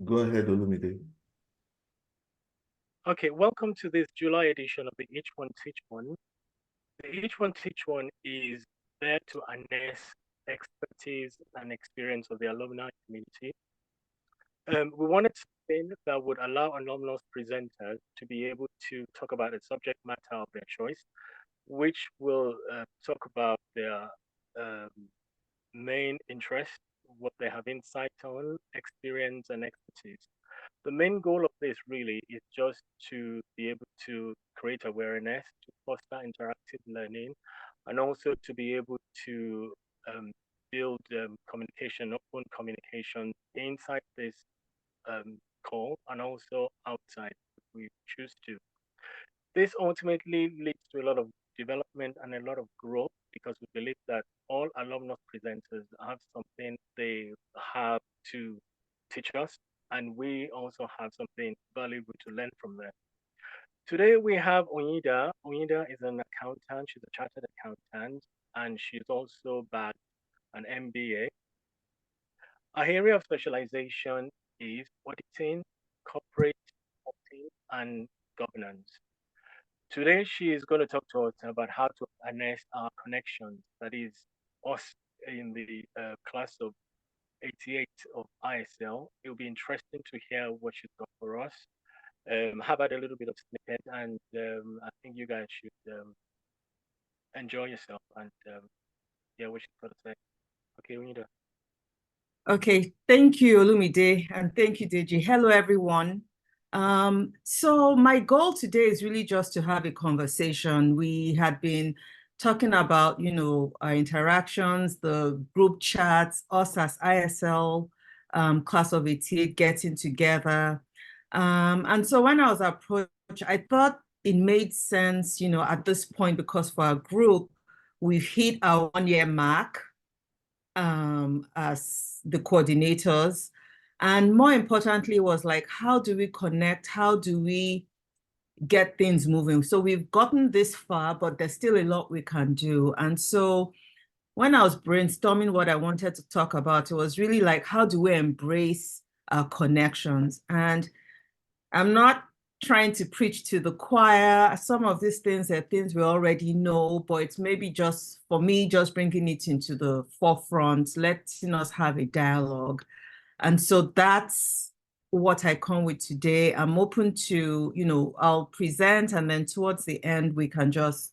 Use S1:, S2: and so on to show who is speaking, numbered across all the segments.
S1: Go ahead, Olumide.
S2: Okay, welcome to this July edition of the Each One Teach One. The Each One Teach One is there to harness expertise and experience of the alumni community. We wanted something that would allow alumnus presenters to be able to talk about a subject matter of their choice, which will talk about their um, main interest, what they have insight on, experience, and expertise. The main goal of this really is just to be able to create awareness, to foster interactive learning, and also to be able to build communication, open communication inside this call and also outside if we choose to. This ultimately leads to a lot of development and a lot of growth because we believe that all alumnus presenters have something they have to teach us, and we also have something valuable to learn from them. Today we have Oyinda. Oyinda is an accountant, she's a chartered accountant, and she's also back an MBA. Our area of specialization is auditing, corporate reporting, and governance. Today, she is going to talk to us about how to harness our connections, that is, us in the class of 88 of ISL. It'll be interesting to hear what she's got for us. How about a little bit of snippet? And I think you guys should enjoy yourself and hear what she's got to say. Okay, we need to.
S3: Okay, thank you, Olumide, and thank you, Deji. Hello, everyone. So my goal today is really just to have a conversation. We had been talking about, our interactions, the group chats, us as ISL, class of 88 getting together. And so when I was approached, I thought it made sense, at this point, because for our group, we've hit our 1-year mark as the coordinators. And more importantly was like, how do we connect? How do we get things moving? So we've gotten this far, but there's still a lot we can do. And so when I was brainstorming what I wanted to talk about, it was really like, how do we embrace our connections? And I'm not trying to preach to the choir. Some of these things are things we already know, but it's maybe just for me, just bringing it into the forefront, letting us have a dialogue. And so that's what I come with today. I'm open to, I'll present, and then towards the end, we can just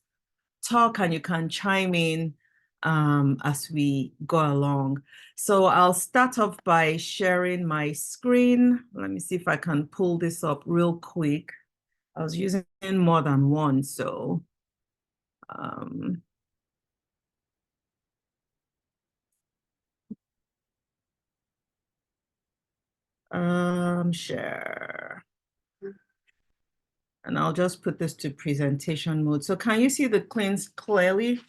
S3: talk and you can chime in as we go along. So I'll start off by sharing my screen. Let me see if I can pull this up real quick. I was using more than one, so share. And I'll just put this to presentation mode. So can you see the screens clearly?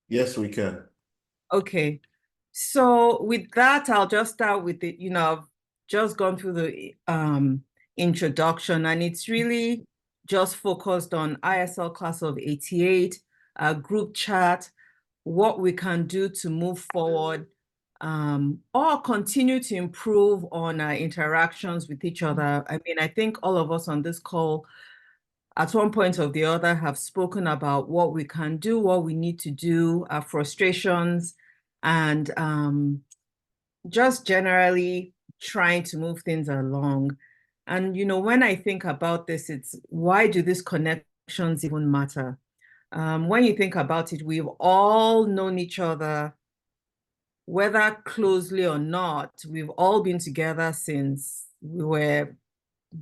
S1: Yes, we can.
S3: Okay. So with that, I'll just start with it. I've just gone through the introduction, and it's really just focused on ISL class of 88, group chat, what we can do to move forward, or continue to improve on our interactions with each other. I mean, I think all of us on this call at one point or the other have spoken about what we can do, what we need to do, our frustrations, and just generally trying to move things along. And, when I think about this, it's why do these connections even matter? When you think about it, we've all known each other, whether closely or not. We've all been together since we were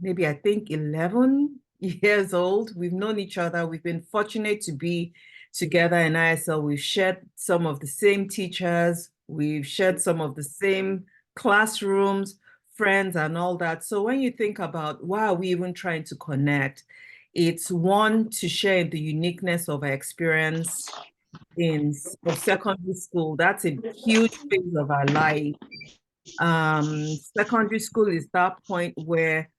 S3: maybe, I think, 11 years old. We've known each other. We've been fortunate to be together in ISL. We've shared some of the same teachers. We've shared some of the same classrooms, friends, and all that. So when you think about why are we even trying to connect, it's one, to share the uniqueness of our experience of secondary school. That's a huge phase of our life. Secondary school is that point where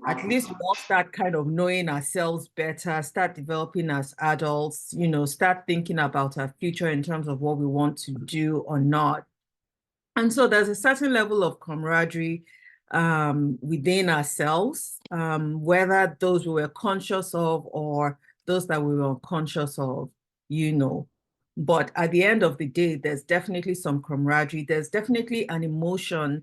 S3: at least we all start kind of knowing ourselves better, start developing as adults, start thinking about our future in terms of what we want to do or not. And so there's a certain level of camaraderie within ourselves, whether those we were conscious of or those that we were unconscious of, you know. But at the end of the day, there's definitely some camaraderie. There's definitely an emotional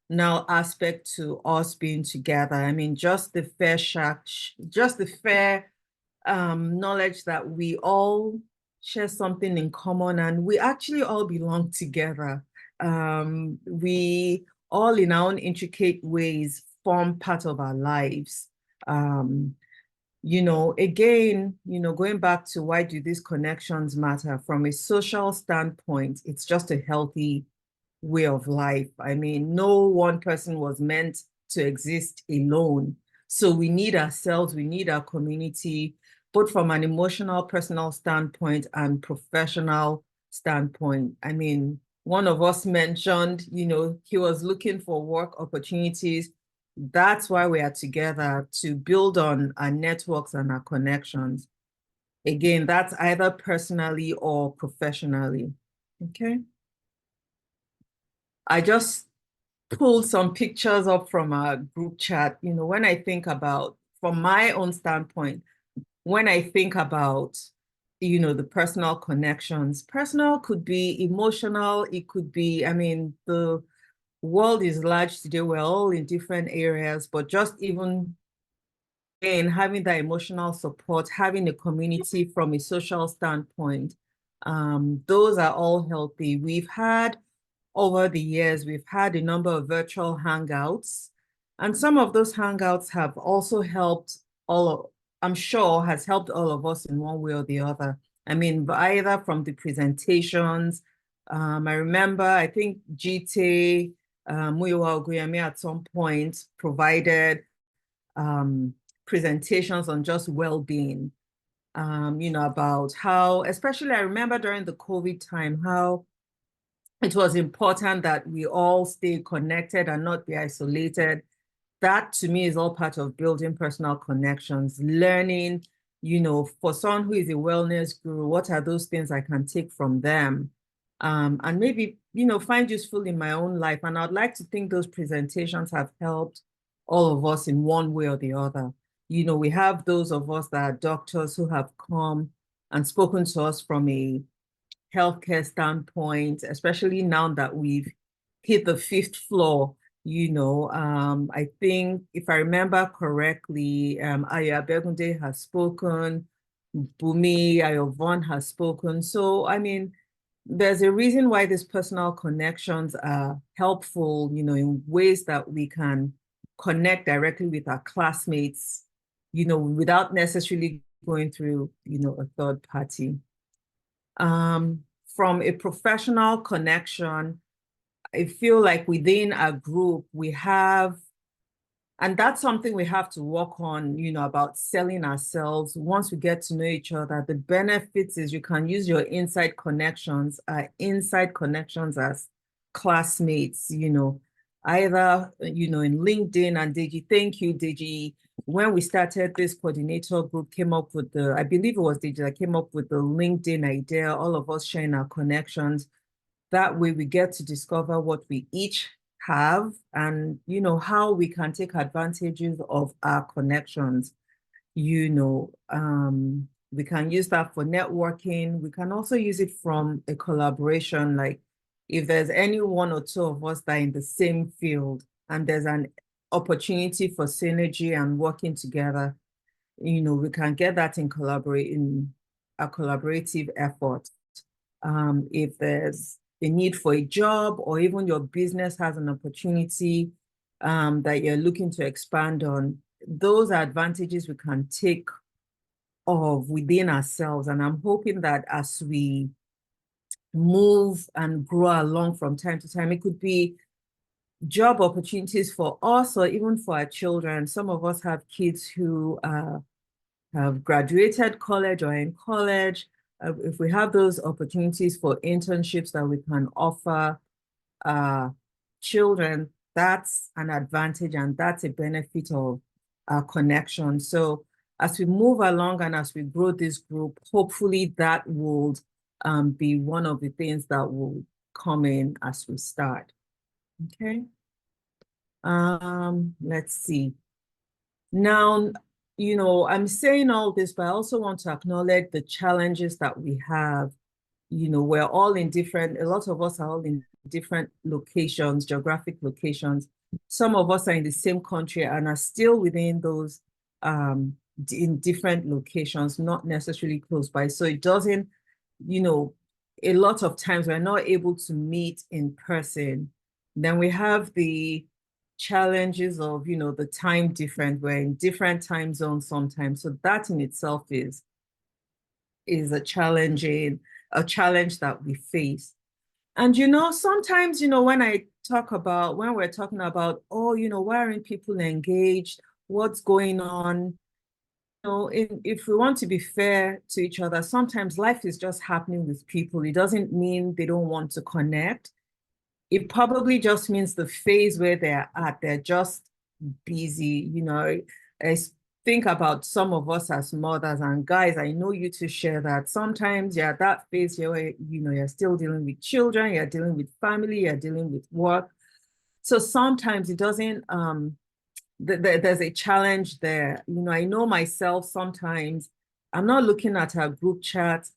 S3: aspect to us being together. I mean, just the fair knowledge that we all share something in common and we actually all belong together. We all in our own intricate ways form part of our lives. You know, again, you know, going back to why do these connections matter from a social standpoint, it's just a healthy way of life. I mean, no one person was meant to exist alone. So we need ourselves, we need our community, both from an emotional, personal standpoint and professional standpoint. I mean, one of us mentioned, you know, he was looking for work opportunities. That's why we are together, to build on our networks and our connections. Again, that's either personally or professionally. Okay. I just pulled some pictures up from our group chat. You know, when I think about, from my own standpoint, when I think about, you know, the personal connections, personal could be emotional, it could be, I mean, the world is large today, we're all in different areas, but just even in having that emotional support, having a community from a social standpoint, those are all healthy. Over the years, we've had a number of virtual hangouts, and some of those hangouts have also helped I'm sure has helped all of us in one way or the other. I mean, either from the presentations, I remember, I think Jite Muyiwa Oguyemi at some point provided presentations on just well-being, you know, about how, especially I remember during the COVID time, how it was important that we all stay connected and not be isolated. That to me is all part of building personal connections, learning, you know, for someone who is a wellness guru, what are those things I can take from them? And maybe, you know, find useful in my own life. And I'd like to think those presentations have helped all of us in one way or the other. You know, we have those of us that are doctors who have come and spoken to us from a healthcare standpoint, especially now that we've hit the 5th floor. You know, I think if I remember correctly, Aya Begunde has spoken, Bumi Ayovon has spoken. So, I mean, there's a reason why these personal connections are helpful, you know, in ways that we can connect directly with our classmates, you know, without necessarily going through, you know, a third party. From a professional connection, I feel like within a group, we have, and that's something we have to work on, you know, about selling ourselves. Once we get to know each other, the benefits is you can use your inside connections as classmates, you know, either, you know, in LinkedIn. And Deji, thank you, Deji. When we started this coordinator group, came up with I believe it was Deji that came up with the LinkedIn idea, all of us sharing our connections. That way we get to discover what we each have and, you know, how we can take advantages of our connections. You know, we can use that for networking. We can also use it from a collaboration. Like if there's any one or two of us that are in the same field and there's an opportunity for synergy and working together, you know, we can get that in a collaborative effort. If there's a need for a job or even your business has an opportunity that you're looking to expand on, those are advantages we can take of within ourselves. And I'm hoping that as we move and grow along from time to time, it could be job opportunities for us or even for our children. Some of us have kids who have graduated college or in college. If we have those opportunities for internships that we can offer children, that's an advantage and that's a benefit of our connection. So as we move along and as we grow this group, hopefully that will be one of the things that will come in as we start. Okay. Let's see. Now, I'm saying all this, but I also want to acknowledge the challenges that we have. We're all in different, a lot of us are all in different locations, geographic locations. Some of us are in the same country and are still within those in different locations, not necessarily close by. So it doesn't, a lot of times we're not able to meet in person. Then we have the challenges of, the time difference. We're in different time zones sometimes. So that in itself is a challenge that we face. And sometimes, when we're talking about, oh, why aren't people engaged? What's going on? If we want to be fair to each other, sometimes life is just happening with people. It doesn't mean they don't want to connect. It probably just means the phase where they're just busy. I think about some of us as mothers and guys, I know you to share that. Sometimes you're at that phase where, you're still dealing with children, you're dealing with family, you're dealing with work. So sometimes it doesn't, there's a challenge there. I know myself sometimes, I'm not looking at our group chat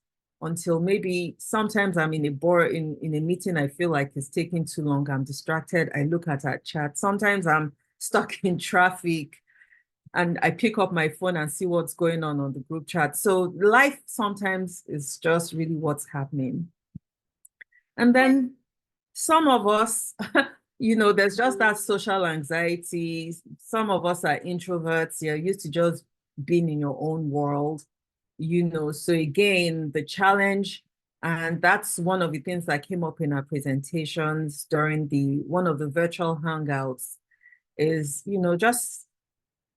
S3: until maybe sometimes I'm in a meeting, I feel like it's taking too long. I'm distracted. I look at our chat. Sometimes I'm stuck in traffic and I pick up my phone and see what's going on the group chat. So life sometimes is just really what's happening. And then some of us, there's just that social anxiety. Some of us are introverts. You're used to just being in your own world, So again, the challenge, and that's one of the things that came up in our presentations during one of the virtual hangouts is, just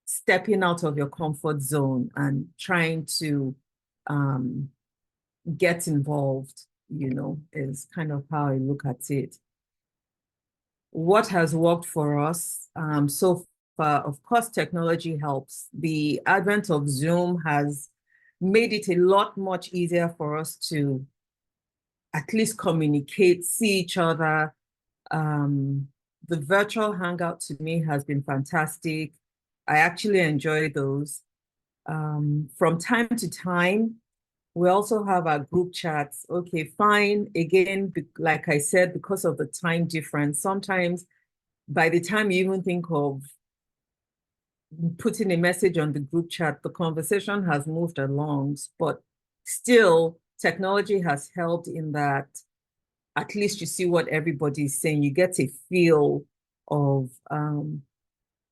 S3: stepping out of your comfort zone and trying to get involved, is kind of how I look at it. What has worked for us so far, of course, technology helps. The advent of Zoom has made it a lot much easier for us to at least communicate, see each other. The virtual hangout to me has been fantastic. I actually enjoy those. From time to time, we also have our group chats. Okay, fine. Again, like I said, because of the time difference, sometimes by the time you even think of putting a message on the group chat, the conversation has moved along. But still, technology has helped in that at least you see what everybody is saying. You get a feel of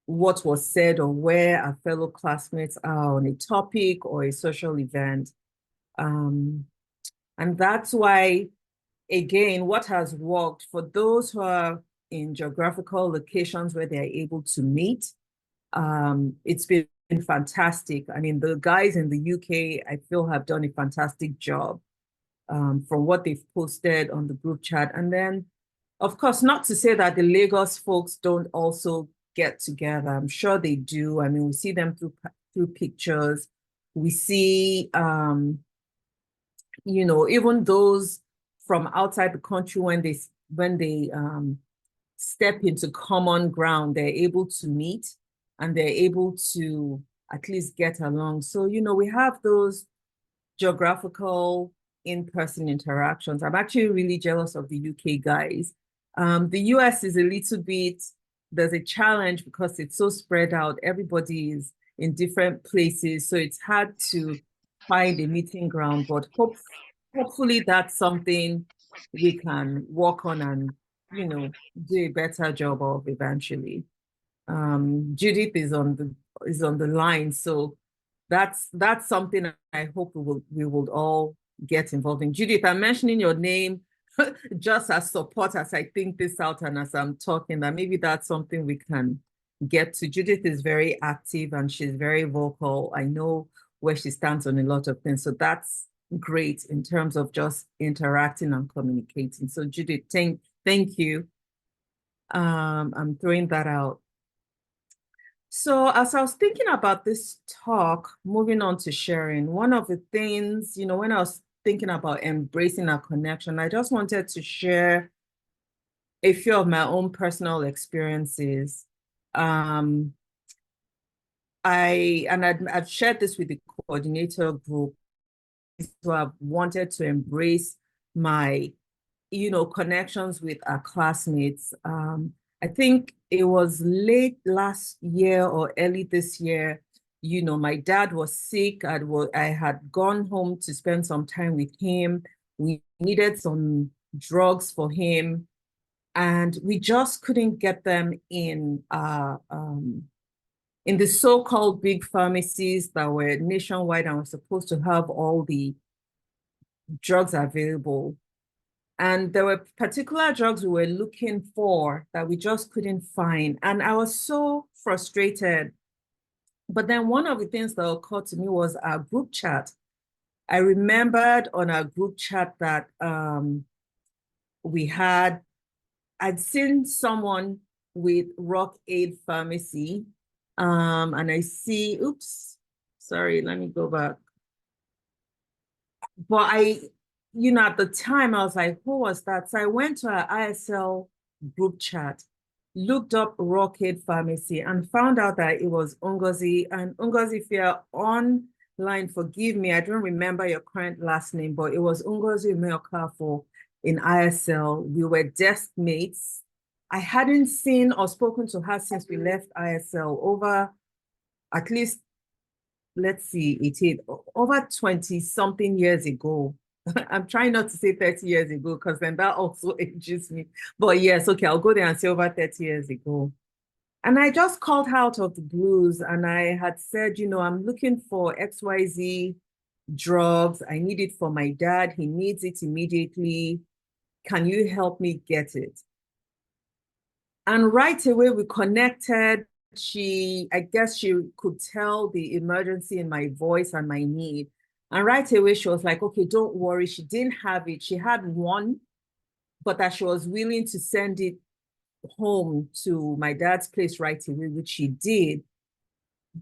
S3: what was said or where our fellow classmates are on a topic or a social event. And that's why, again, what has worked for those who are in geographical locations where they're able to meet, it's been fantastic. I mean, the guys in the UK, I feel, have done a fantastic job from what they've posted on the group chat. And then, of course, not to say that the Lagos folks don't also get together. I'm sure they do. I mean, we see them through pictures. We see, even those from outside the country when they step into common ground, they're able to meet and they're able to at least get along. So, we have those geographical in-person interactions. I'm actually really jealous of the UK guys. The US is a little bit, there's a challenge because it's so spread out. Everybody is in different places. So it's hard to find a meeting ground, but hopefully that's something we can work on and, do a better job of eventually. Judith is on the line. So that's something I hope we will all get involved in. Judith, I'm mentioning your name just as support as I think this out and as I'm talking, that maybe that's something we can get to. Judith is very active and she's very vocal. I know where she stands on a lot of things. So that's great in terms of just interacting and communicating. So Judith, thank you. I'm throwing that out. So as I was thinking about this talk, moving on to sharing, one of the things, when I was thinking about embracing our connection, I just wanted to share a few of my own personal experiences. I've shared this with the coordinator group, so I've wanted to embrace my, connections with our classmates. I think it was late last year or early this year. My dad was sick. I had gone home to spend some time with him. We needed some drugs for him, and we just couldn't get them in the so-called big pharmacies that were nationwide and were supposed to have all the drugs available. And there were particular drugs we were looking for that we just couldn't find. And I was so frustrated. But then one of the things that occurred to me was our group chat. I remembered on our group chat that I'd seen someone with Rock Aid Pharmacy. And I see, oops, sorry, let me go back. But at the time I was like, who was that? So I went to our ISL group chat, looked up Rock Aid Pharmacy and found out that it was Ngozi. And Ngozi, if you're online, forgive me, I don't remember your current last name, but it was Ngozi Umeokafo in ISL. We were desk mates. I hadn't seen or spoken to her since we left ISL over at least, let's see, over 20 something years ago. I'm trying not to say 30 years ago because then that also ages me. But yes, okay, I'll go there and say over 30 years ago. And I just called her out of the blues and I had said, I'm looking for XYZ drugs. I need it for my dad. He needs it immediately. Can you help me get it? And right away we connected. I guess she could tell the emergency in my voice and my need. And right away she was like, okay, don't worry. She didn't have it. She had one, but that she was willing to send it home to my dad's place right away, which she did.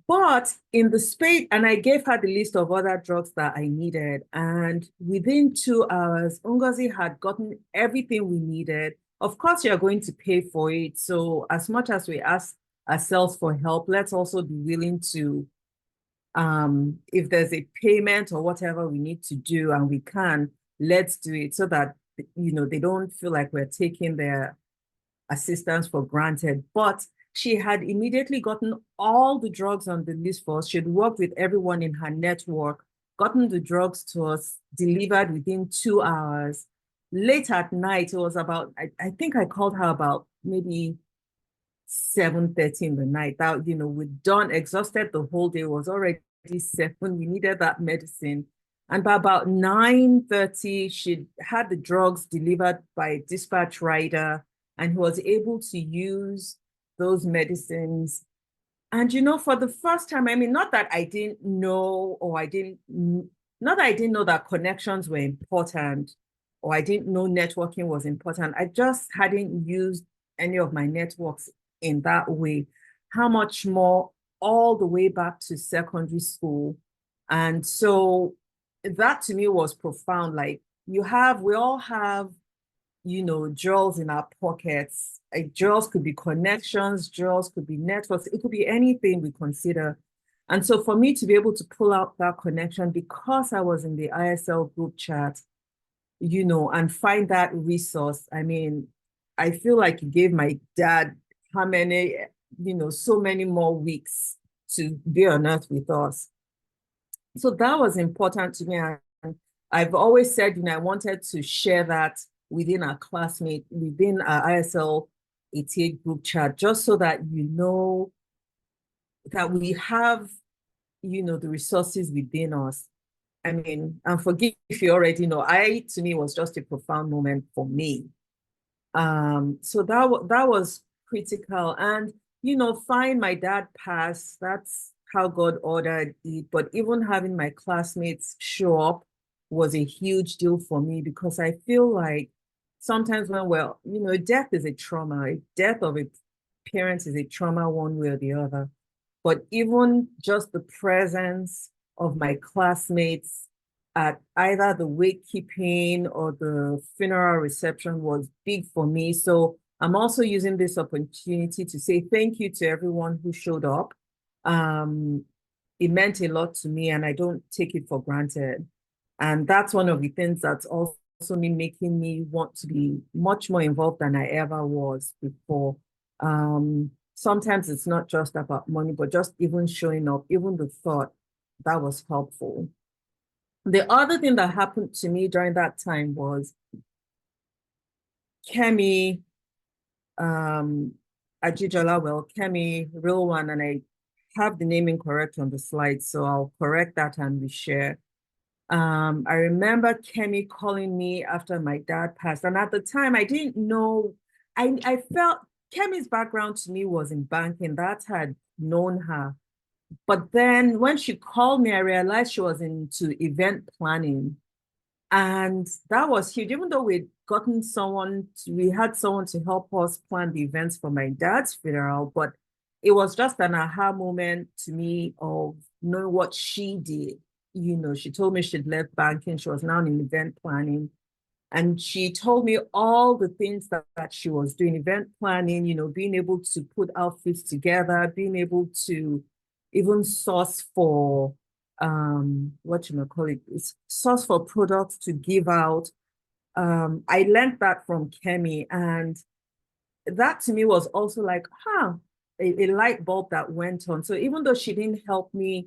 S3: But in the space, and I gave her the list of other drugs that I needed. And within 2 hours, Ngozi had gotten everything we needed. Of course, you're going to pay for it. So as much as we ask ourselves for help, let's also be willing to, if there's a payment or whatever we need to do and we can, let's do it so that, they don't feel like we're taking their assistance for granted. But she had immediately gotten all the drugs on the list for us. She'd worked with everyone in her network, gotten the drugs to us, delivered within 2 hours. Late at night, it was about, I think I called her about maybe 7:30 in the night. That, we'd done, exhausted the whole day. It was already 7. We needed that medicine. And by about 9:30, she'd had the drugs delivered by a dispatch rider, and he was able to use those medicines. And, for the first time, I mean, not that I didn't know, not that I didn't know that connections were important, or I didn't know networking was important. I just hadn't used any of my networks in that way. How much more all the way back to secondary school. And so that to me was profound. Like we all have, jewels in our pockets. Like jewels could be connections, jewels could be networks, it could be anything we consider. And so for me to be able to pull out that connection because I was in the ISL group chat, and find that resource, I mean, I feel like it gave my dad how many, so many more weeks to be on earth with us. So that was important to me. And I've always said, I wanted to share that within our classmate, within our ISL 88 group chat, just so that that we have, the resources within us. I mean, and forgive if you already know, to me, was just a profound moment for me. So that was critical. And, find my dad pass, that's how God ordered it. But even having my classmates show up was a huge deal for me because I feel like sometimes when death is a trauma, death of a parent is a trauma one way or the other. But even just the presence of my classmates at either the wake keeping or the funeral reception was big for me. So I'm also using this opportunity to say thank you to everyone who showed up. It meant a lot to me, and I don't take it for granted. And that's one of the things that's also making me want to be much more involved than I ever was before. Sometimes it's not just about money, but just even showing up, even the thought, that was helpful. The other thing that happened to me during that time was Kemi, Ajijola, well, Kemi, real one, and I have the name incorrect on the slide, so I'll correct that and reshare. I remember Kemi calling me after my dad passed, and at the time I didn't know, I felt Kemi's background to me was in banking. That's how I'd known her. But then when she called me, I realized she was into event planning. And that was huge. Even though we'd gotten we had someone to help us plan the events for my dad's funeral, but it was just an aha moment to me of knowing what she did. You know, she told me she'd left banking. She was now in event planning. And she told me all the things that she was doing, event planning, you know, being able to put outfits together, being able to even source for source for products to give out. I learned that from Kemi, and that to me was also like, a light bulb that went on. So even though she didn't help me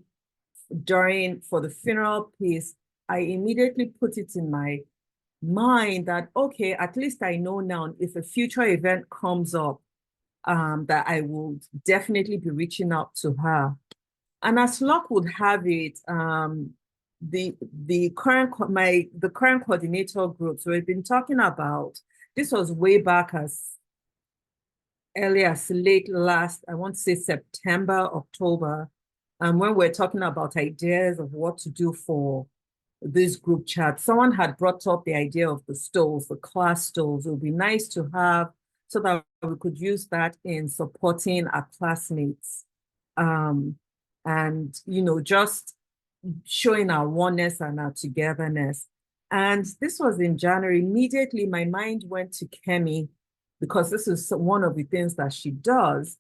S3: for the funeral piece, I immediately put it in my mind that, okay, at least I know now if a future event comes up, that I will definitely be reaching out to her. And as luck would have it, the current coordinator group, so we've been talking about, this was way back as early as late last, I want to say September, October, when we're talking about ideas of what to do for this group chat. Someone had brought up the idea of the stoles, the class stoles. It would be nice to have so that we could use that in supporting our classmates. And, you know, just showing our oneness and our togetherness. And this was in January. Immediately, my mind went to Kemi, because this is one of the things that she does.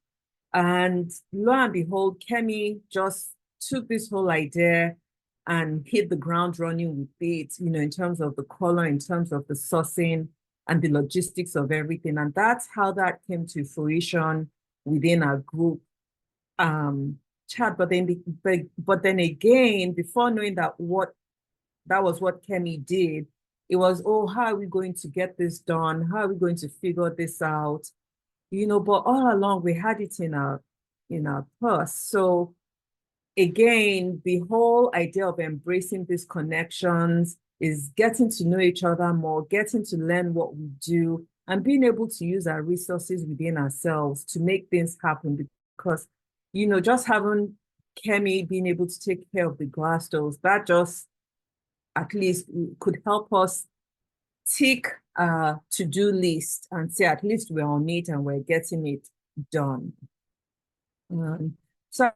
S3: And lo and behold, Kemi just took this whole idea and hit the ground running with it, you know, in terms of the color, in terms of the sourcing and the logistics of everything. And that's how that came to fruition within our group chat. But then again, before knowing that was what Kemi did, it was, oh, how are we going to get this done? How are we going to figure this out? You know, but all along we had it in our purse. So again, the whole idea of embracing these connections is getting to know each other more, getting to learn what we do, and being able to use our resources within ourselves to make things happen. Because, you know, just having Kemi being able to take care of the glass doors, that just at least could help us tick a to-do list and say at least we're on it and we're getting it done. So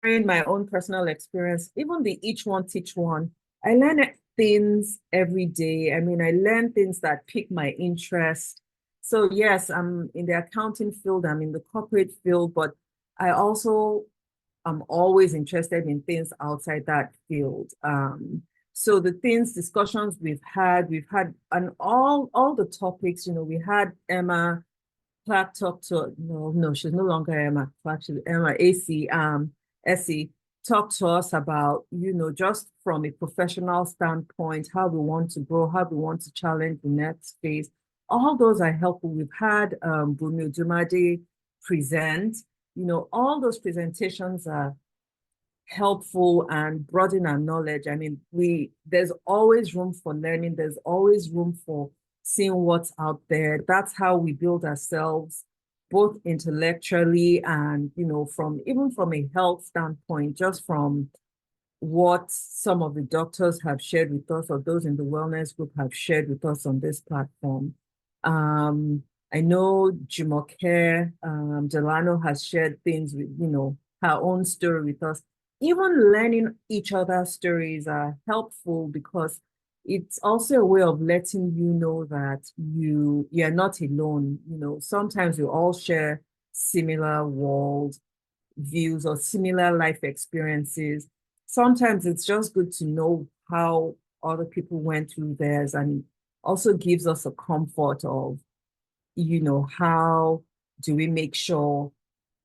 S3: in my own personal experience, even the each one teach one, I learn things every day. I mean, I learn things that pique my interest. So yes, I'm in the accounting field, I'm in the corporate field, but I also am always interested in things outside that field. So the discussions we've had, and all the topics, you know, we had Emma Clark talk to, no, she's no longer Emma Clark, she's Emma Essie talk to us about, you know, just from a professional standpoint, how we want to grow, how we want to challenge the next phase. All those are helpful. We've had Bumi Dumade present, you know, all those presentations are helpful and broaden our knowledge. I mean, there's always room for learning. There's always room for seeing what's out there. That's how we build ourselves, both intellectually and, you know, even from a health standpoint, just from what some of the doctors have shared with us, or those in the wellness group have shared with us on this platform. I know Jumoke Delano has shared things with, you know, her own story with us. Even learning each other's stories are helpful, because it's also a way of letting you know that you're not alone. Sometimes we all share similar world views or similar life experiences. Sometimes it's just good to know how other people went through theirs, and also gives us a comfort of, how do we make sure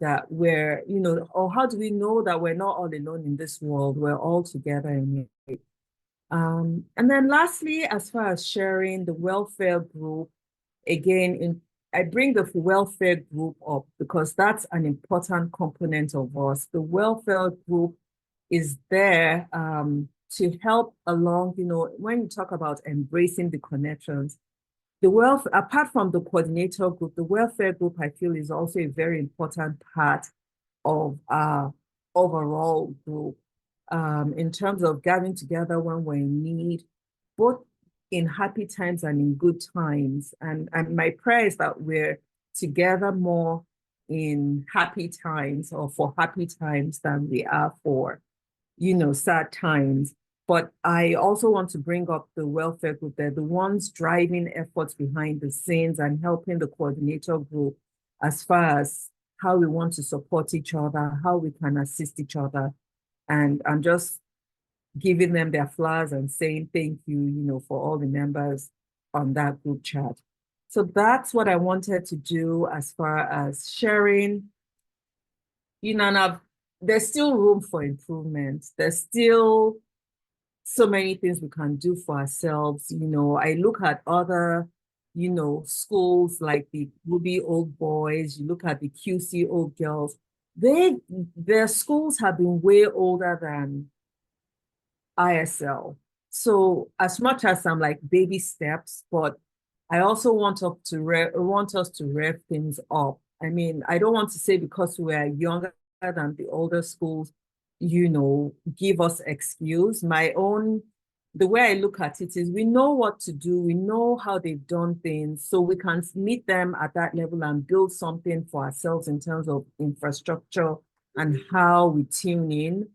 S3: that or how do we know that we're not all alone in this world? We're all together in it. And then lastly, as far as sharing the welfare group, again, I bring the welfare group up because that's an important component of us. The welfare group is there to help along, when you talk about embracing the connections, apart from the coordinator group, the welfare group, I feel, is also a very important part of our overall group, in terms of gathering together when we're in need, both in happy times and in good times. And my prayer is that we're together more in happy times, or for happy times, than we are for, sad times. But I also want to bring up the welfare group. They're the ones driving efforts behind the scenes and helping the coordinator group as far as how we want to support each other, how we can assist each other. And I'm just giving them their flowers and saying thank you, for all the members on that group chat. So that's what I wanted to do as far as sharing. And there's still room for improvement. There's still so many things we can do for ourselves. I look at other, schools like the Ruby Old Boys, you look at the QC Old Girls, their schools have been way older than ISL. So as much as I'm like baby steps, but I also want us to rev things up. I mean, I don't want to say because we are younger than the older schools, give us excuse. The way I look at it is, we know what to do. We know how they've done things, so we can meet them at that level and build something for ourselves in terms of infrastructure and how we tune in,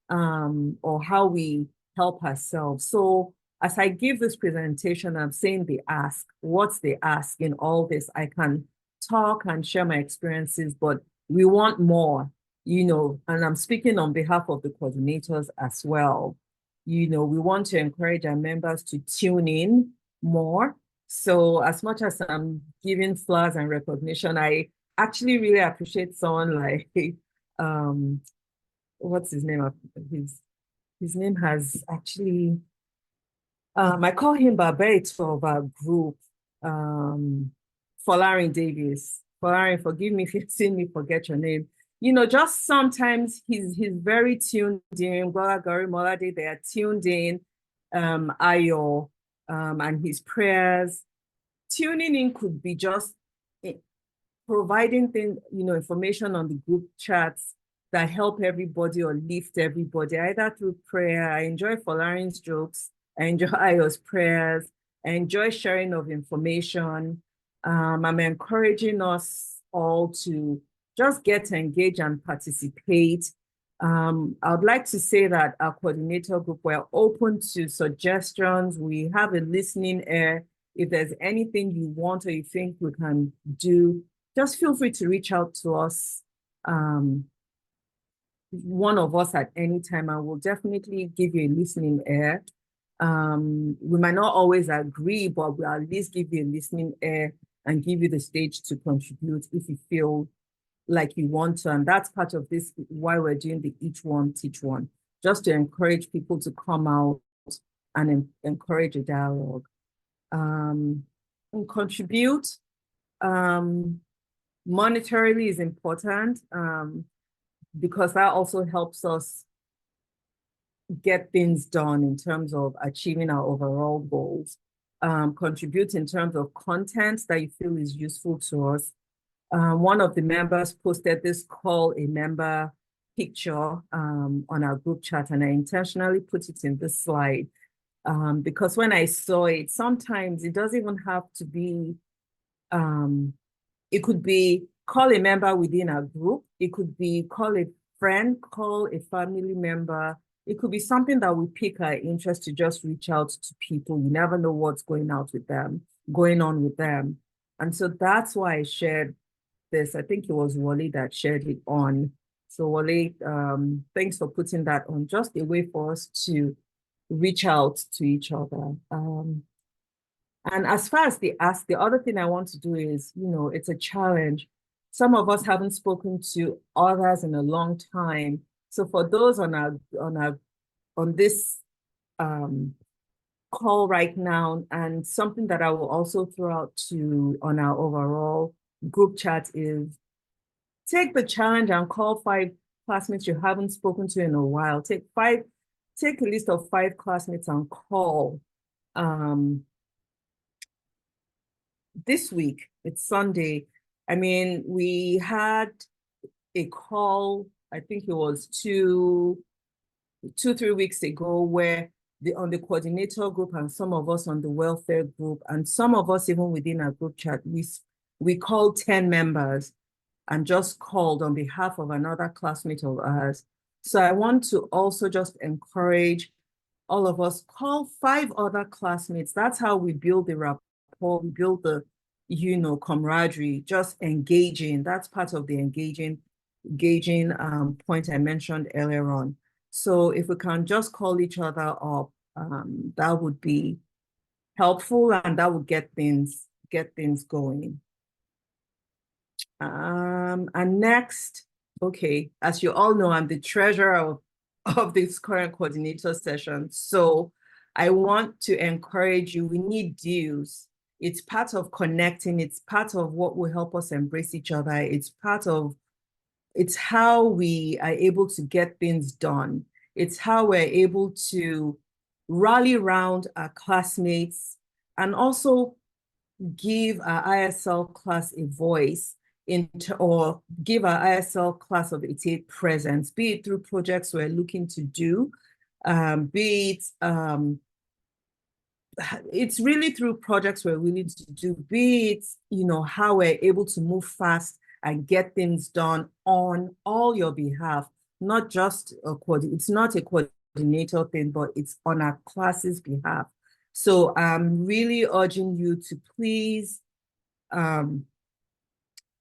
S3: or how we help ourselves. So as I give this presentation, I'm saying the ask. What's the ask in all this? I can talk and share my experiences, but we want more, and I'm speaking on behalf of the coordinators as well. We want to encourage our members to tune in more. So as much as I'm giving flowers and recognition, I actually really appreciate someone like, what's his name? His name has actually, I call him Barbato of our group, Folarin Davis. Folarin, forgive me if you've seen me forget your name. Just sometimes he's very tuned in. Gary Molade, they are tuned in. Ayo, and his prayers. Tuning in could be just providing information on the group chats that help everybody or lift everybody, either through prayer. I enjoy Folarin's jokes. I enjoy Ayo's prayers. I enjoy sharing of information. I'm encouraging us all to just get engaged and participate. I would like to say that our coordinator group, we're open to suggestions. We have a listening ear. If there's anything you want or you think we can do, just feel free to reach out to us, one of us at any time, and we'll definitely give you a listening ear. We might not always agree, but we'll at least give you a listening ear and give you the stage to contribute if you feel like you want to. And that's part of this, why we're doing the each one, teach one, just to encourage people to come out and encourage a dialogue. And contribute monetarily is important, because that also helps us get things done in terms of achieving our overall goals. Contribute in terms of content that you feel is useful to us. One of the members posted this call a member picture on our group chat, and I intentionally put it in this slide because when I saw it, sometimes it doesn't even have to be, it could be call a member within a group. It could be call a friend, call a family member, it could be something that will pique our interest to just reach out to people. You never know what's going on with them. And so that's why I shared this. I think it was Wally that shared it on. So Wally, thanks for putting that on. Just a way for us to reach out to each other. And as far as the other thing I want to do is, it's a challenge. Some of us haven't spoken to others in a long time. So for those on this call right now, and something that I will also throw out on our overall group chat is take the challenge and call 5 classmates you haven't spoken to in a while. Take a list of 5 classmates and call. This week, it's Sunday. I mean, we had a call, I think it was 3 weeks ago, where on the coordinator group and some of us on the welfare group and some of us even within our group chat, we called 10 members and just called on behalf of another classmate of ours. So I want to also just encourage all of us, call 5 other classmates. That's how we build the rapport, we build the, camaraderie, just engaging. That's part of the engaging point I mentioned earlier on. So if we can just call each other up, that would be helpful and that would get things going. And next, okay, as you all know, I'm the treasurer of this current coordinator session. So I want to encourage you, we need dues. It's part of connecting. It's part of what will help us embrace each other. It's how we are able to get things done. It's how we're able to rally around our classmates and also give our ISL class a voice or give our ISL class of 88 presence, be it through projects we're looking to do, be it, it's really through projects we're willing to do, be it, how we're able to move fast and get things done on all your behalf, not just it's not a coordinator thing, but it's on our class's behalf. So I'm really urging you to please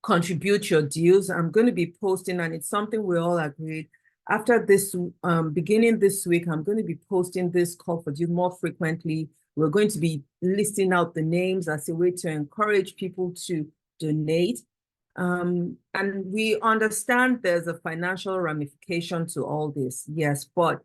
S3: contribute your dues. I'm going to be posting, and it's something we all agreed. After this, beginning this week, I'm going to be posting this call for dues more frequently. We're going to be listing out the names as a way to encourage people to donate. And we understand there's a financial ramification to all this, yes, but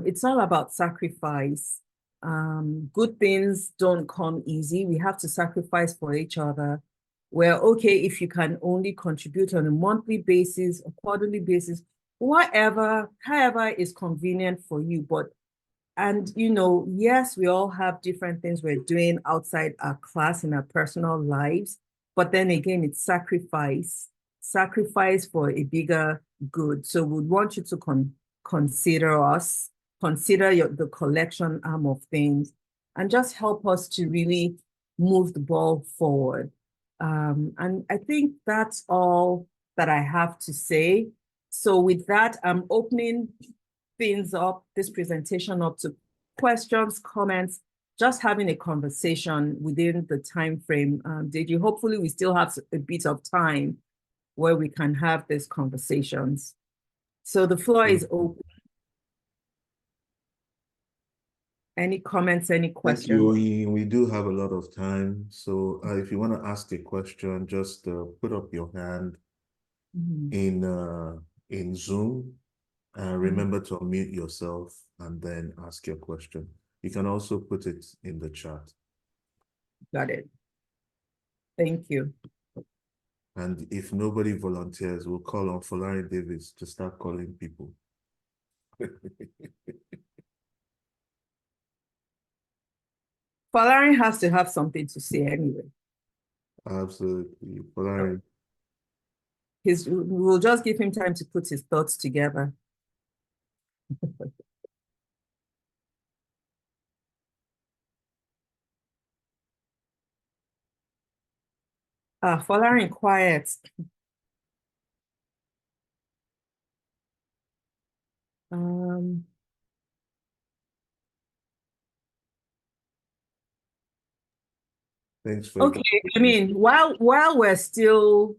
S3: it's all about sacrifice. Good things don't come easy. We have to sacrifice for each other. We're okay if you can only contribute on a monthly basis, a quarterly basis, however is convenient for you. Yes, we all have different things we're doing outside our class in our personal lives. But then again, it's sacrifice for a bigger good. So we want you to consider us, consider the collection arm of things, and just help us to really move the ball forward. And I think that's all that I have to say. So with that, I'm opening things up, this presentation up to questions, comments, just having a conversation within the time frame. Deji, hopefully we still have a bit of time where we can have these conversations. So the floor is open. Any comments, any questions?
S1: Thank you, Oyin. We do have a lot of time. So if you want to ask a question, just put up your hand in Zoom. Remember to unmute yourself and then ask your question. You can also put it in the chat.
S3: Got it. Thank you.
S1: And if nobody volunteers, we'll call on Folari Davis to start calling people.
S3: Folari has to have something to say anyway.
S1: Absolutely. Folari.
S3: We'll just give him time to put his thoughts together. Folari, quiet.
S1: Thanks for
S3: Okay, I mean, while we're still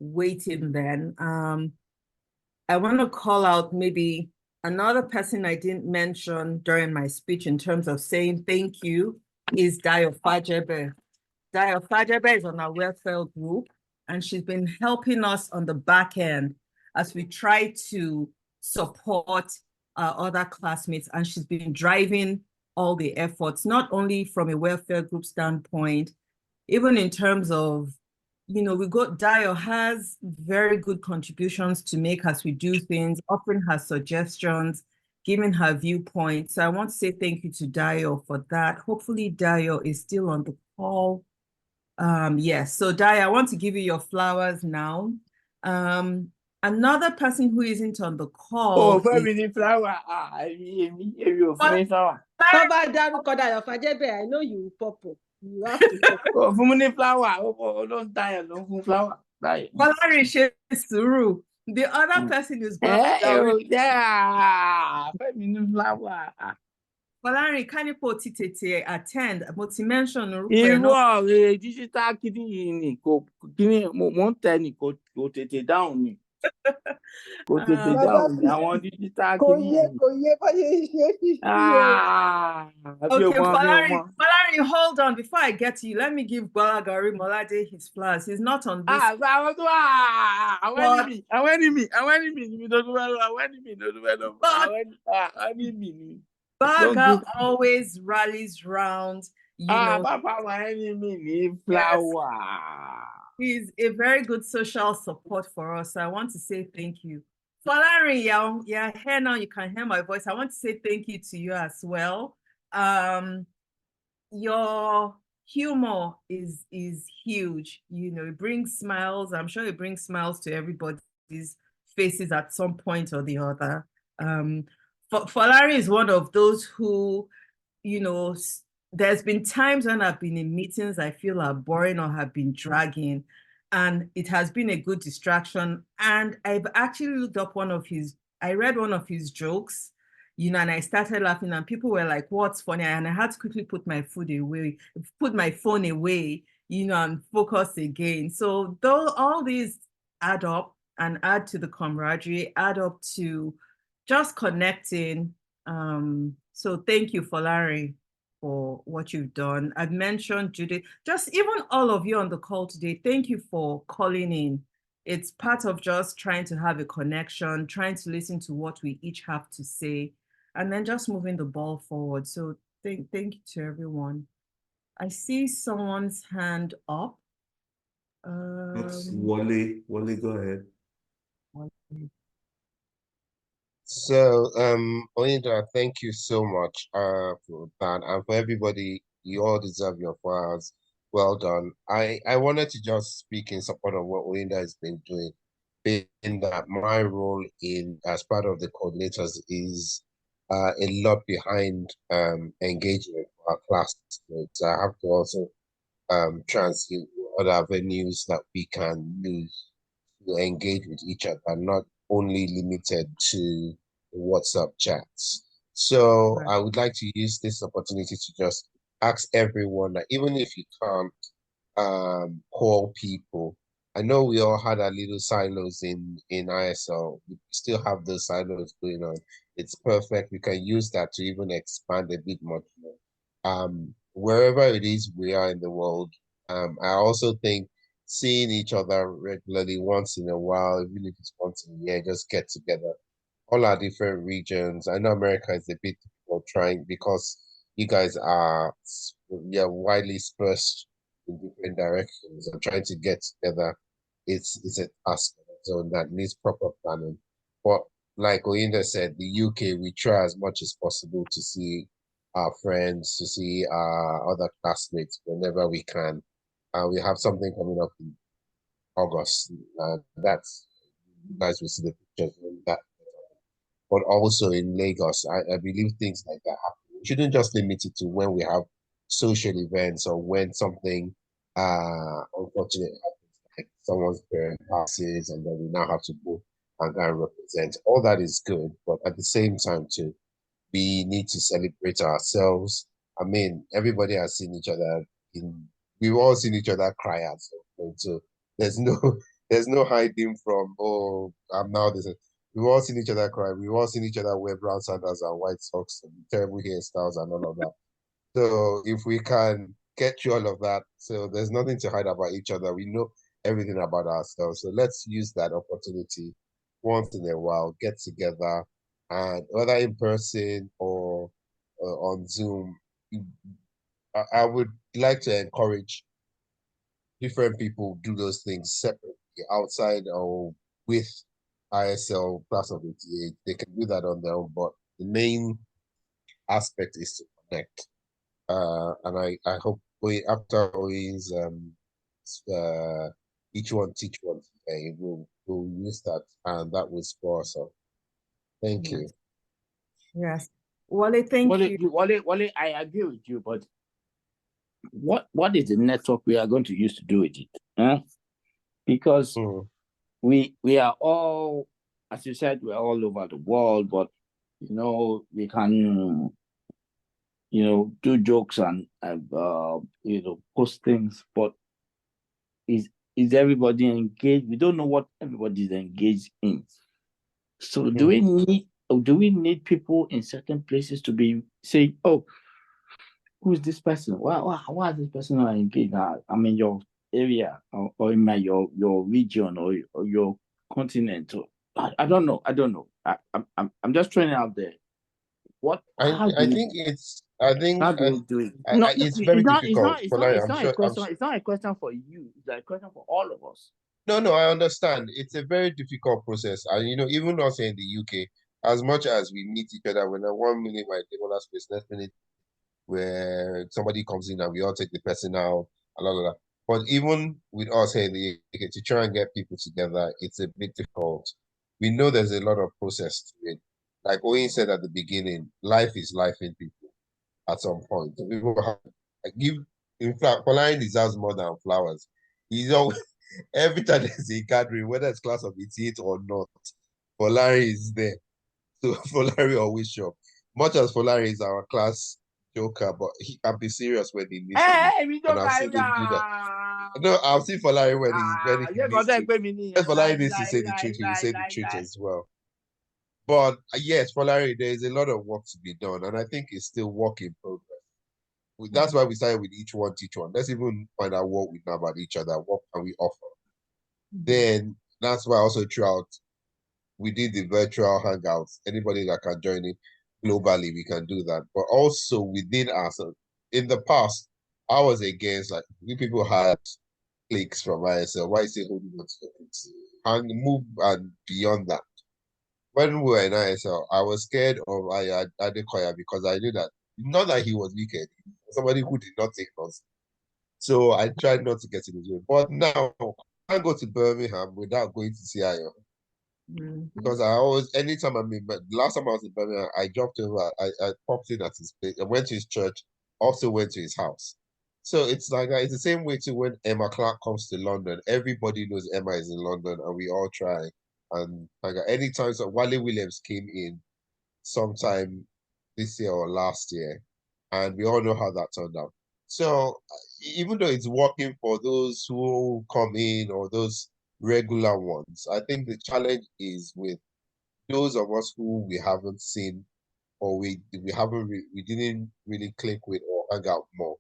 S3: waiting, then I want to call out maybe another person I didn't mention during my speech in terms of saying thank you is Dayo Fajebe. Dayo Fajebe is on our welfare group, and she's been helping us on the back end as we try to support our other classmates, and she's been driving all the efforts, not only from a welfare group standpoint, even in terms of, Dio has very good contributions to make as we do things, offering her suggestions, giving her viewpoint. So I want to say thank you to Dio for that. Hopefully Dio is still on the call. Yes, so Dio, I want to give you your flowers now. Another person who isn't on the call.
S4: Oh, family flower. Flower.
S5: Tó bá dárúkọ Dayo Fajebe, I know you will pop up. You have to pop up.
S4: Oh, family flower. Oh, don't die alone. Flower.
S3: Valerie Suru. The other person is
S4: yeah, family flower.
S3: Valerie Kanipo Titete attend, but to mention
S4: Irú digital kidney ni kò kíní mo ń tẹ ni kò tètè dáhùn ni. Kò tètè dáhùn ni àwọn digital kidney.
S5: Kò yé bó ṣe ṣe
S3: Okay, Valerie, hold on. Before I get to you, let me give Balagari Molade his flowers. He's not on this. Balaga always rallies round,
S4: Papa, my enemy, flower.
S3: He's a very good social support for us. So I want to say thank you. Valerie, yeah, here now you can hear my voice. I want to say thank you to you as well. Your humor is huge. It brings smiles. I'm sure it brings smiles to everybody's faces at some point or the other. Valerie is one of those who, there's been times when I've been in meetings I feel are boring or have been dragging, and it has been a good distraction. And I've actually looked up I read one of his jokes, and I started laughing, and people were like, what's funny? And I had to quickly put my phone away, and focus again. So though all these add up and add to the camaraderie, add up to just connecting. So thank you, Larry, for what you've done. I've mentioned Judith, just even all of you on the call today, thank you for calling in. It's part of just trying to have a connection, trying to listen to what we each have to say, and then just moving the ball forward. So thank you to everyone. I see someone's hand up.
S1: That's Wally. Wally, go ahead.
S6: So, Olinda, thank you so much for that. And for everybody, you all deserve your flowers. Well done. I wanted to just speak in support of what Olinda has been doing, in that my role as part of the coordinators is a lot behind engagement for our classmates. I have to also translate other avenues that we can use to engage with each other, not only limited to WhatsApp chats. So I would like to use this opportunity to just ask everyone that even if you can't call people, I know we all had our little silos in ISL. We still have those silos going on. It's perfect. We can use that to even expand a bit much more. Wherever it is we are in the world, I also think seeing each other regularly once in a while, even if it's once a year, just get together. All our different regions. I know America is a bit difficult trying because you guys are widely dispersed in different directions. And trying to get together, it's a task so that needs proper planning. But like Oyinda said, the UK, we try as much as possible to see our friends, to see our other classmates whenever we can. We have something coming up in August. That's, you guys will see the pictures when that. But also in Lagos, I believe things like that happen. We shouldn't just limit it to when we have social events or when something unfortunate happens, like someone's parent passes and then we now have to go and represent. All that is good, but at the same time too, we need to celebrate ourselves I mean, everybody has seen each other we've all seen each other cry at some point. So there's no there's no hiding from, oh, I'm now this. We've all seen each other cry. We've all seen each other wear brown sandals and white socks and terrible hairstyles and all of that. So if we can get through all of that, so there's nothing to hide about each other. We know everything about ourselves. So let's use that opportunity once in a while, get together, and whether in person or on Zoom, I would like to encourage different people do those things separately, outside or with ISL class of 88. They can do that on their own, but the main aspect is to connect. And I hope after Oyin's each one teach one today, we'll use that, and that will score us up. Thank you.
S3: Yes. Wale, thank you.
S4: Wale, I agree with you, but what is the network we are going to use to do with it? Huh? Because we are all, as you said, we're all over the world, but we can do jokes and post things, but is everybody engaged? We don't know what everybody is engaged in. So do we need people in certain places to be saying, oh, who's this person? Why is this person not engaged? I'm in your area or in your region or your continent. So I don't know. I'm just throwing it out there. How do we do it?
S6: It's very difficult.
S4: It's not a question for you. It's a question for all of us.
S6: No, I understand. It's a very difficult process. And even us in the UK, as much as we meet each other, when 1 minute my table space, next minute where somebody comes in and we all take the person out, blah. But even with us here in the UK, to try and get people together, it's a bit difficult. We know there's a lot of process to it. Like Oyin said at the beginning, life is life in people at some point. So people have in fact, Polari deserves more than flowers. He's always every time there's a gathering, whether it's class of 88 or not, Polari is there. So Polari always show up. Much as Polari is our class joker, but he can be serious when he needs to.
S4: We don't
S6: I've seen him do that. No, I've seen Polari when he needs to. When Polari needs to say the truth, he will say the truth as well. But yes, Polari, there is a lot of work to be done, and I think it's still work in progress. That's why we started with each one, teach one. Let's even find out what we know about each other. What can we offer? Then that's why also throughout we did the virtual hangouts. Anybody that can join it globally, we can do that. But also within us, in the past, I was against, like, you people had cliques from ISL. Why is it holding on to the cliques? And move and beyond that. When we were in ISL, I was scared of Adekoya because I knew that, not that he was wicked, he was somebody who did not take nonsense. So I tried not to get in his way. But now, I can't go to Birmingham without going to see Ayo. Because I always, anytime I'm in, last time I was in Birmingham, I dropped over, I popped in at his place, I went to his church, also went to his house. So it's like that. It's the same way too when Emma Clark comes to London. Everybody knows Emma is in London and we all try. And like anytime Wale Williams came in sometime this year or last year, and we all know how that turned out. So even though it's working for those who come in or those regular ones, I think the challenge is with those of us who we haven't seen or we didn't really click with or hang out more,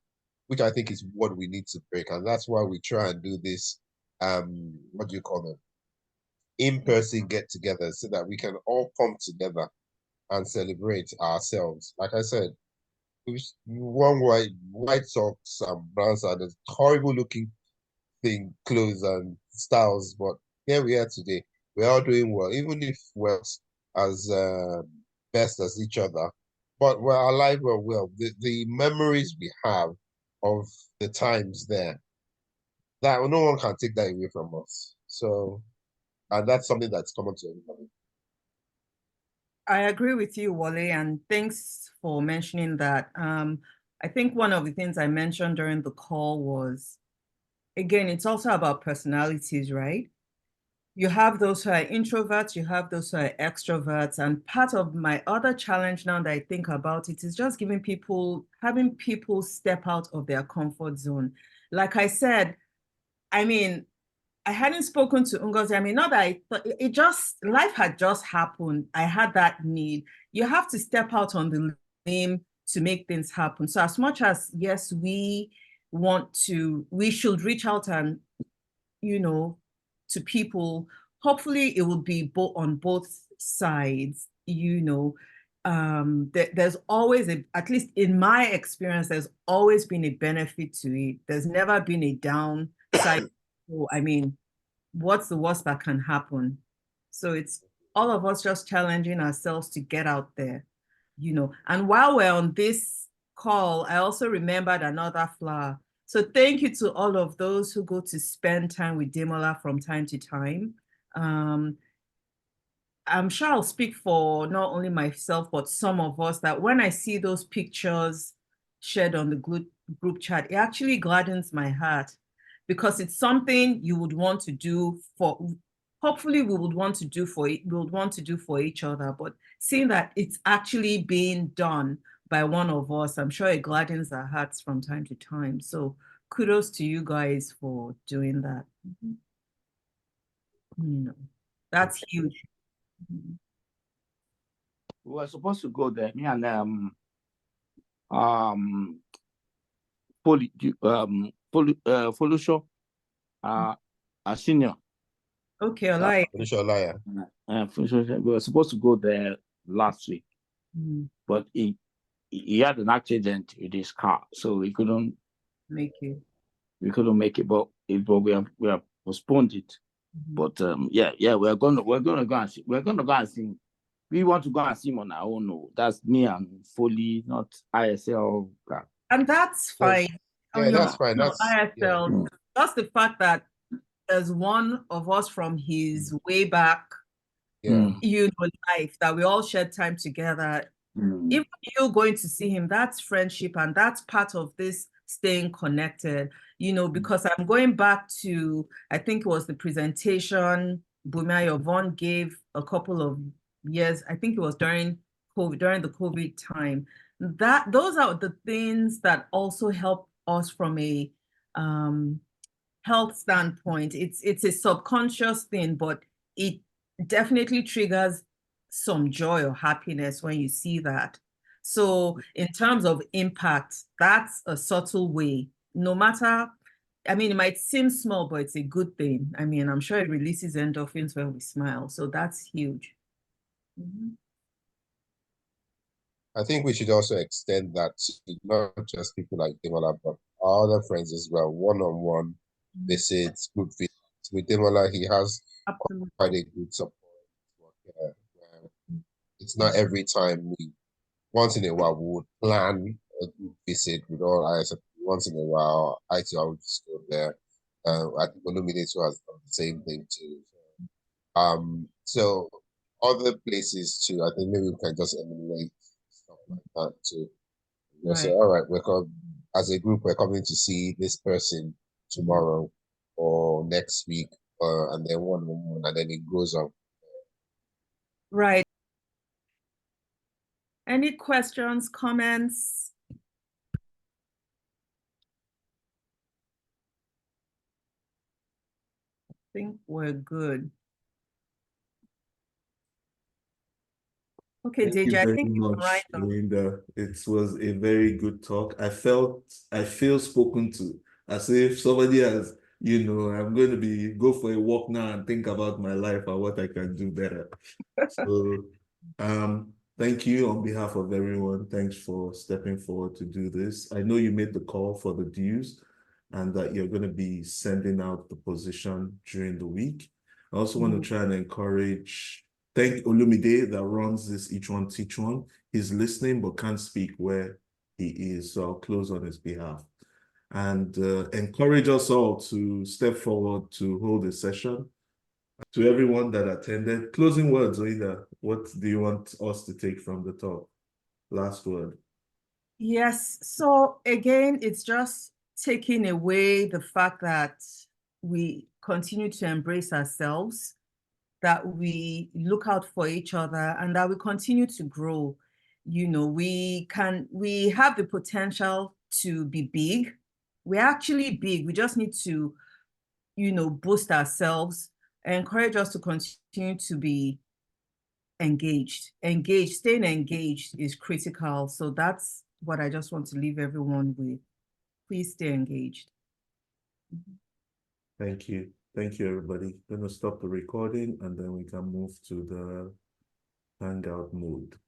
S6: which I think is what we need to break. And that's why we try and do this what do you call them, in-person get-together, so that we can all come together and celebrate ourselves. Like I said, one white socks and brown sandals, horrible looking thing, clothes and styles, but here we are today. We're all doing well, even if we're as best as each other, but we're alive, we're well. The memories we have of the times there, that no one can take that away from us. So, and that's something that's common to everybody.
S3: I agree with you, Wale, and thanks for mentioning that. I think one of the things I mentioned during the call was, again, it's also about personalities, right? You have those who are introverts, you have those who are extroverts. And part of my other challenge now that I think about it is just having people step out of their comfort zone. Like I said, I mean, I hadn't spoken to Ngozi. I mean, not that I thought life had just happened. I had that need. You have to step out on the limb to make things happen. So as much as, yes, we should reach out and, to people, hopefully it will be on both sides, there's always at least in my experience, there's always been a benefit to it. There's never been a downside. I mean, what's the worst that can happen? So it's all of us just challenging ourselves to get out there, And while we're on this call, I also remembered another flower. So thank you to all of those who go to spend time with Demola from time to time. I'm sure I'll speak for not only myself, but some of us, that when I see those pictures shared on the group chat, it actually gladdens my heart, because it's something you would want to do hopefully we would want to do for each other. But seeing that it's actually being done by one of us, I'm sure it gladdens our hearts from time to time. So kudos to you guys for doing that. That's huge.
S4: We were supposed to go there. Me and Folusho, a senior.
S3: Okay, Olaya.
S4: We were supposed to go there last week, but he had an accident with his car, so we couldn't
S3: make it.
S4: But we have postponed it. But we're gonna go and see. We're gonna go and see. We want to go and see him on our own. No, that's me and Foley, not ISL.
S3: And that's fine.
S6: That's fine. That's
S3: ISL. Just the fact that there's one of us from his way back, life, that we all shared time together. If you're going to see him, that's friendship, and that's part of this staying connected, because I'm going back to, I think it was the presentation Bumia Yvonne gave a couple of years, I think it was during the COVID time. Those are the things that also help us from a health standpoint. It's a subconscious thing, but it definitely triggers some joy or happiness when you see that. So in terms of impact, that's a subtle way. No matter, I mean, it might seem small, but it's a good thing. I mean, I'm sure it releases endorphins when we smile. So that's huge.
S6: I think we should also extend that to not just people like Demola, but our other friends as well. One-on-one visits, group visits. With Demola, he has quite a good support. It's not every time once in a while, we would plan a group visit with all ISL. Once in a while, ITR would just go there. I think Alumni has done the same thing too. So other places too, I think maybe we can just emulate stuff like that too. Right. Say, all right, as a group, we're coming to see this person tomorrow or next week, and then one, and then it goes on.
S3: Right. Any questions, comments? I think we're good. Okay, Deji, I think you're right.
S1: Linda, it was a very good talk. I feel spoken to, as if somebody has, I'm going to go for a walk now and think about my life and what I can do better. So, thank you on behalf of everyone. Thanks for stepping forward to do this. I know you made the call for the dues and that you're going to be sending out the position during the week. I also want to try and thank Olumide that runs this Each One Teach One. He's listening but can't speak where he is, so I'll close on his behalf. And encourage us all to step forward to hold a session. To everyone that attended, closing words, Oida, what do you want us to take from the talk? Last word.
S3: Yes, so again, it's just taking away the fact that we continue to embrace ourselves. that we look out for each other, and that we continue to grow. You know, we have the potential to be big. We're actually big. We just need to, you know, boost ourselves, encourage us to continue to be engaged. Staying engaged is critical. So that's what I just want to leave everyone with. Please stay engaged.
S1: Thank you. Thank you, everybody. Gonna stop the recording and then we can move to the Hangout mode.